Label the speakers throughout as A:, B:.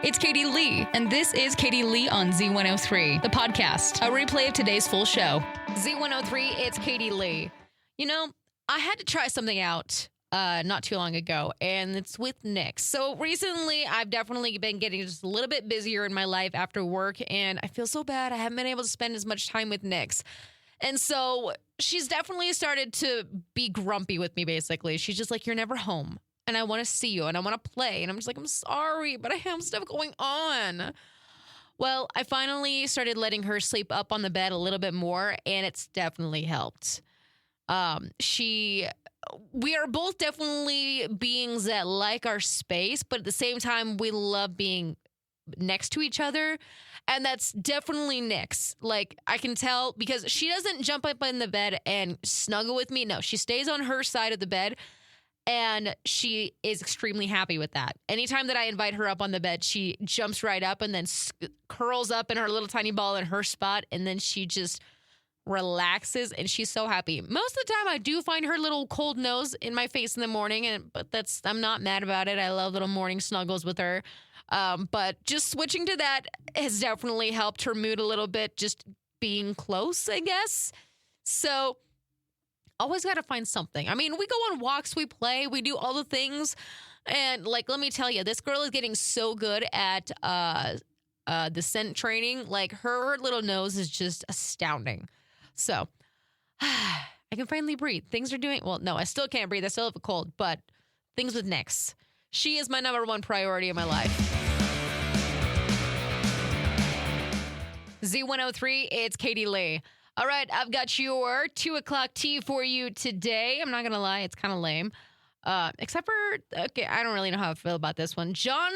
A: It's Katie Lee, and this is Katie Lee on Z103, the podcast, a replay of today's full show. Z103, it's Katie Lee. You know, I had to try something out not too long ago, and it's with Nyx. So recently, I've definitely been getting just a little bit busier in my life after work, and I feel so bad I haven't been able to spend as much time with Nyx. And so she's definitely started to be grumpy with me, basically. She's just like, you're never home. And I want to see you and I want to play. And I'm just like, I'm sorry, but I have stuff going on. Well, I finally started letting her sleep up on the bed a little bit more, and it's definitely helped. We are both definitely beings that like our space, but at the same time, we love being next to each other. And that's definitely Nyx. Like, I can tell because she doesn't jump up in the bed and snuggle with me. No, she stays on her side of the bed. And she is extremely happy with that. Anytime that I invite her up on the bed, she jumps right up and then curls up in her little tiny ball in her spot. And then she just relaxes and she's so happy. Most of the time, I do find her little cold nose in my face in the morning. But I'm not mad about it. I love little morning snuggles with her. But just switching to that has definitely helped her mood a little bit. Just being close, I guess. So always got to find something. I mean, we go on walks, we play, we do all the things. And like, let me tell you, this girl is getting so good at the scent training. Like, her little nose is just astounding. So I can finally breathe. Things are doing, well, no, I still can't breathe. I still have a cold, but things with Nyx. She is my number one priority in my life. Z103, it's Katie Lee. All right, I've got your 2 o'clock tea for you today. I'm not going to lie, it's kind of lame. Except for, okay, I don't really know how I feel about this one. John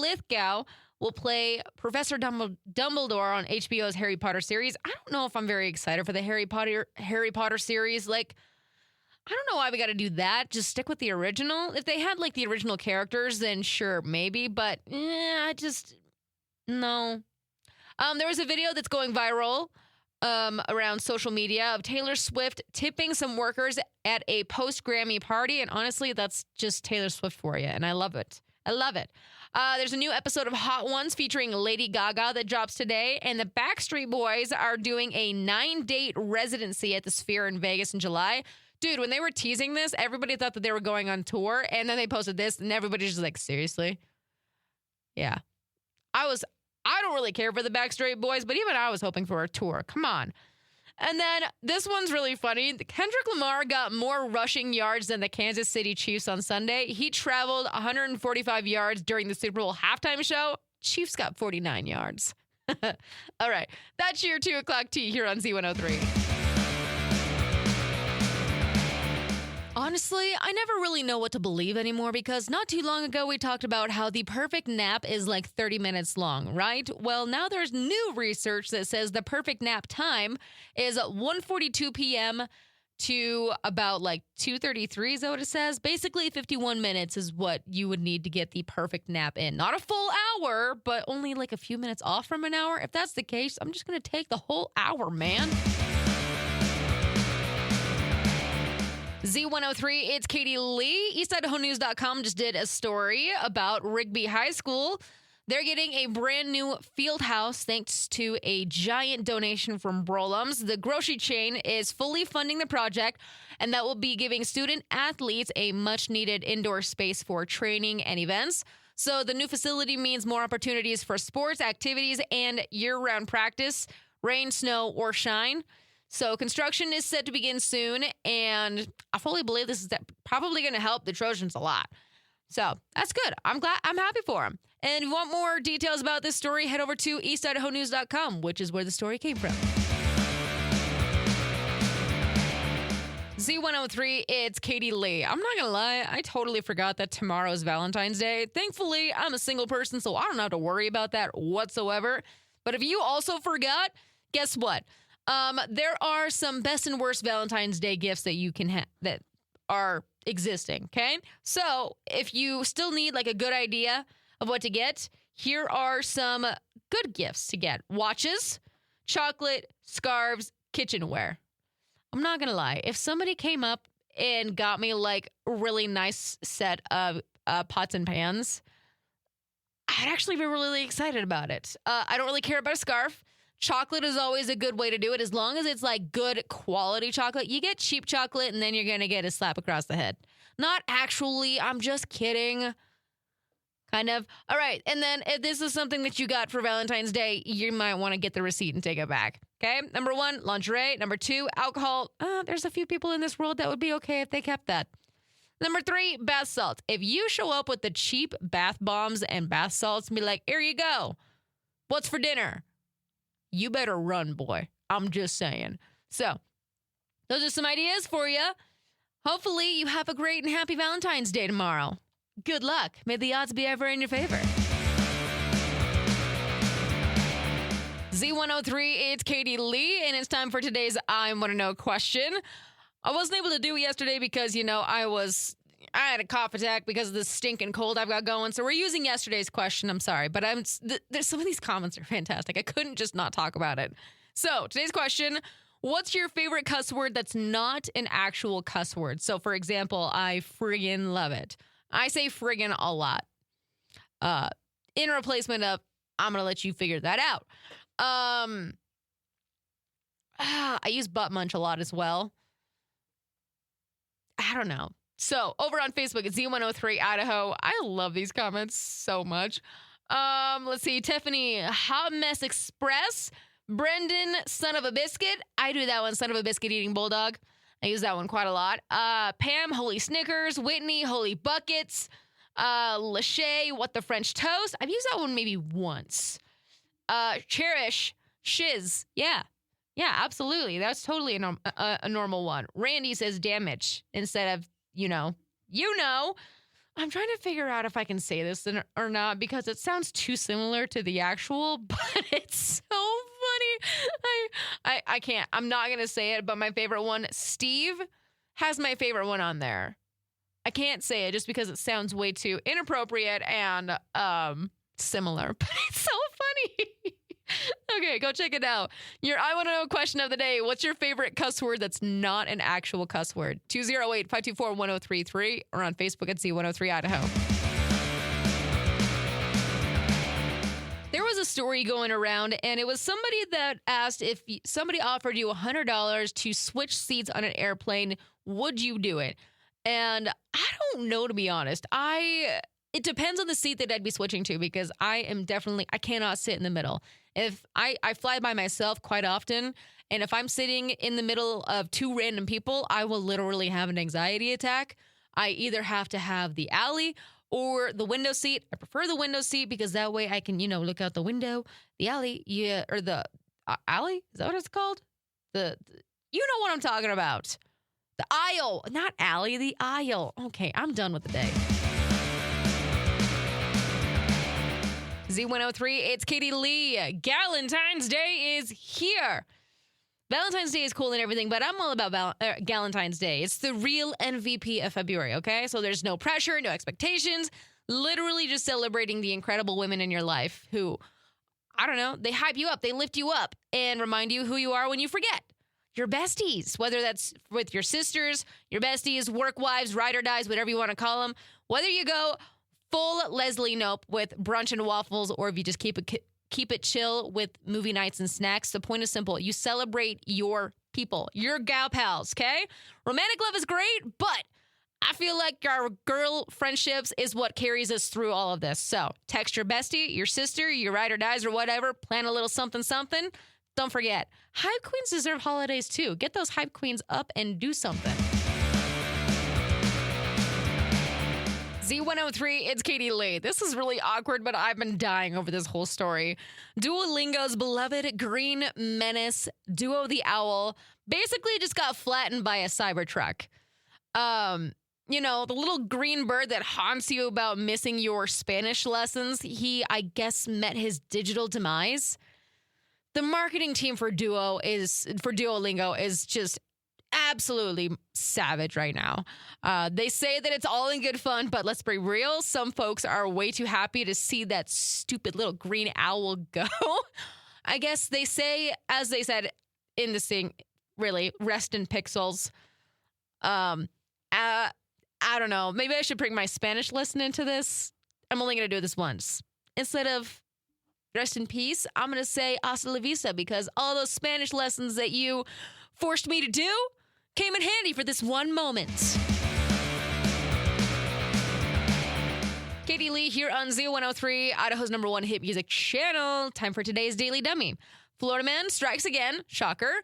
A: Lithgow will play Professor Dumbledore on HBO's Harry Potter series. I don't know if I'm very excited for the Harry Potter series. Like, I don't know why we got to do that. Just stick with the original. If they had, like, the original characters, then sure, maybe. But, no. There was a video that's going viral around social media of Taylor Swift tipping some workers at a post-Grammy party. And honestly, that's just Taylor Swift for you. And I love it. I love it. There's a new episode of Hot Ones featuring Lady Gaga that drops today. And the Backstreet Boys are doing a 9-date residency at the Sphere in Vegas in July. Dude, when they were teasing this, everybody thought that they were going on tour. And then they posted this and everybody's just like, seriously? Yeah. I don't really care for the Backstreet Boys, but even I was hoping for a tour. Come on. And then this one's really funny. Kendrick Lamar got more rushing yards than the Kansas City Chiefs on Sunday. He traveled 145 yards during the Super Bowl halftime show. Chiefs got 49 yards. All right. That's your 2 o'clock tea here on Z103. Honestly, I never really know what to believe anymore because not too long ago we talked about how the perfect nap is like 30 minutes long, right? Well, now there's new research that says the perfect nap time is 1:42 p.m. to about like 2:33 is that what it says? Basically, 51 minutes is what you would need to get the perfect nap in. Not a full hour, but only like a few minutes off from an hour. If that's the case, I'm just going to take the whole hour, man. Z103, it's Katie Lee. EastIdahoNews.com just did a story about Rigby High School. They're getting a brand new field house thanks to a giant donation from Brolums. The grocery chain is fully funding the project, and that will be giving student athletes a much-needed indoor space for training and events. So the new facility means more opportunities for sports, activities, and year-round practice, rain, snow, or shine. So construction is set to begin soon, and I fully believe this is probably going to help the Trojans a lot. So that's good. I'm happy for them. And if you want more details about this story, head over to EastIdahoNews.com, which is where the story came from. Z103, it's Katie Lee. I'm not going to lie, I totally forgot that tomorrow is Valentine's Day. Thankfully, I'm a single person, so I don't have to worry about that whatsoever. But if you also forgot, guess what? There are some best and worst Valentine's Day gifts that you can have that are existing, okay? So if you still need like a good idea of what to get, here are some good gifts to get. Watches, chocolate, scarves, kitchenware. I'm not going to lie. If somebody came up and got me like a really nice set of pots and pans, I I'd actually be really excited about it. I don't really care about a scarf. Chocolate is always a good way to do it, as long as it's like good quality chocolate. You get cheap chocolate and then you're going to get a slap across the head. Not actually, I'm just kidding. Kind of. All right. And then if this is something that you got for Valentine's Day, you might want to get the receipt and take it back. Okay. Number 1, lingerie. Number 2, alcohol. There's a few people in this world that would be okay if they kept that. Number 3, bath salt. If you show up with the cheap bath bombs and bath salts and be like, here you go. What's for dinner? You better run, boy. I'm just saying. So those are some ideas for you. Hopefully you have a great and happy Valentine's Day tomorrow. Good luck. May the odds be ever in your favor. Z103, it's Katie Lee, and it's time for today's I Want to Know question. I wasn't able to do it yesterday because, I had a cough attack because of the stinking cold I've got going. So we're using yesterday's question. I'm sorry, but there's some of these comments are fantastic. I couldn't just not talk about it. So today's question, what's your favorite cuss word that's not an actual cuss word? So for example, I friggin' love it. I say friggin' a lot. In replacement of, I'm going to let you figure that out. I use butt munch a lot as well. I don't know. So over on Facebook, it's Z103 Idaho. I love these comments so much. Let's see. Tiffany, Hot Mess Express. Brendan, Son of a Biscuit. I do that one, Son of a Biscuit Eating Bulldog. I use that one quite a lot. Pam, Holy Snickers. Whitney, Holy Buckets. Lachey, What the French Toast. I've used that one maybe once. Cherish, Shiz. Yeah, absolutely. That's totally a normal one. Randy says damage instead of, I'm trying to figure out if I can say this or not because it sounds too similar to the actual, but it's so funny. I can't. I'm not going to say it, but my favorite one, Steve, has my favorite one on there. I can't say it just because it sounds way too inappropriate and similar, but it's so funny. Okay, go check it out. Your I Want to Know question of the day. What's your favorite cuss word that's not an actual cuss word? 208-524-1033 or on Facebook at Z103 Idaho. There was a story going around, and it was somebody that asked if somebody offered you $100 to switch seats on an airplane, would you do it? And I don't know, to be honest. It depends on the seat that I'd be switching to because I cannot sit in the middle. If I fly by myself quite often, and if I'm sitting in the middle of two random people, I will literally have an anxiety attack. I either have to have the alley or the window seat. I prefer the window seat because that way I can, look out the window. The alley, or the alley? Is that what it's called? You know what I'm talking about. The aisle, not alley, the aisle. Okay, I'm done with the day. Z103, it's Katie Lee. Galentine's Day is here. Valentine's Day is cool and everything, but I'm all about Galentine's Day. It's the real MVP of February, okay? So there's no pressure, no expectations. Literally just celebrating the incredible women in your life who, they hype you up, they lift you up, and remind you who you are when you forget. Your besties, whether that's with your sisters, your besties, work wives, ride or dies, whatever you want to call them. Whether you go full Leslie Knope with brunch and waffles, or if you just keep it chill with movie nights and snacks. The point is simple. You celebrate your people, your gal pals, okay? Romantic love is great, but I feel like our girl friendships is what carries us through all of this. So text your bestie, your sister, your ride or dies or whatever. Plan a little something. Don't forget, hype queens deserve holidays too. Get those hype queens up and do something. Z103, it's Katie Lee. This is really awkward, but I've been dying over this whole story. Duolingo's beloved green menace, Duo the Owl, basically just got flattened by a Cybertruck. The little green bird that haunts you about missing your Spanish lessons, he, I guess, met his digital demise. The marketing team for Duolingo is just absolutely savage right now. They say that it's all in good fun, but let's be real. Some folks are way too happy to see that stupid little green owl go. I guess they say, as they said in the thing, really, rest in pixels. I don't know. Maybe I should bring my Spanish lesson into this. I'm only going to do this once. instead of rest in peace, I'm going to say hasta la vista, because all those Spanish lessons that you forced me to do came in handy for this one moment. Katie Lee here on Z103, Idaho's #1 hit music channel. Time for today's Daily Dummy. Florida man strikes again. Shocker.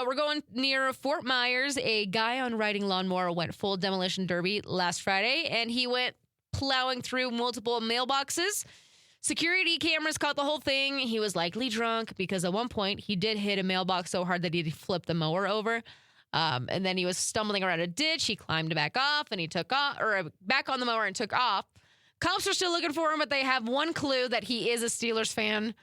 A: We're going near Fort Myers. A guy on riding lawnmower went full demolition derby last Friday, and he went plowing through multiple mailboxes. Security cameras caught the whole thing. He was likely drunk because at one point he did hit a mailbox so hard that he flipped the mower over. And then he was stumbling around a ditch. He climbed back off and he took off, or back on the mower and took off. Cops are still looking for him, but they have one clue that he is a Steelers fan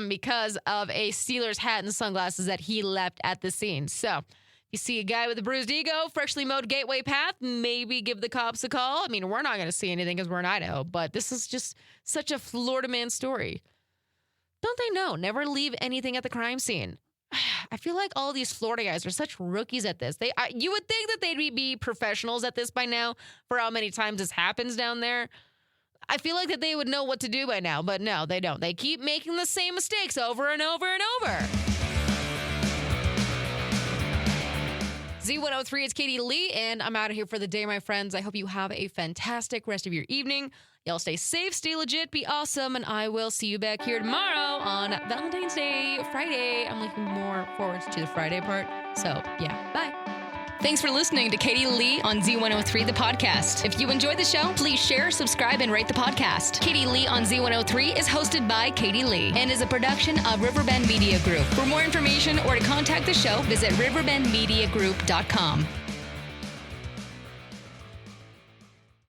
A: because of a Steelers hat and sunglasses that he left at the scene. So if you see a guy with a bruised ego, freshly mowed Gateway Path, maybe give the cops a call. I mean, we're not going to see anything because we're in Idaho, but this is just such a Florida man story. Don't they know? Never leave anything at the crime scene. I feel like all these Florida guys are such rookies at this. You would think that they'd be professionals at this by now for how many times this happens down there. I feel like that they would know what to do by now, but no, they don't. They keep making the same mistakes over and over and over. Z103, it's Katie Lee, and I'm out of here for the day, my friends. I hope you have a fantastic rest of your evening. Y'all stay safe, stay legit, be awesome, and I will see you back here tomorrow on Valentine's Day, Friday. I'm looking more forward to the Friday part. So, yeah, bye. Thanks for listening to Katie Lee on Z103, the podcast. If you enjoyed the show, please share, subscribe, and rate the podcast. Katie Lee on Z103 is hosted by Katie Lee and is a production of Riverbend Media Group. For more information or to contact the show, visit riverbendmediagroup.com.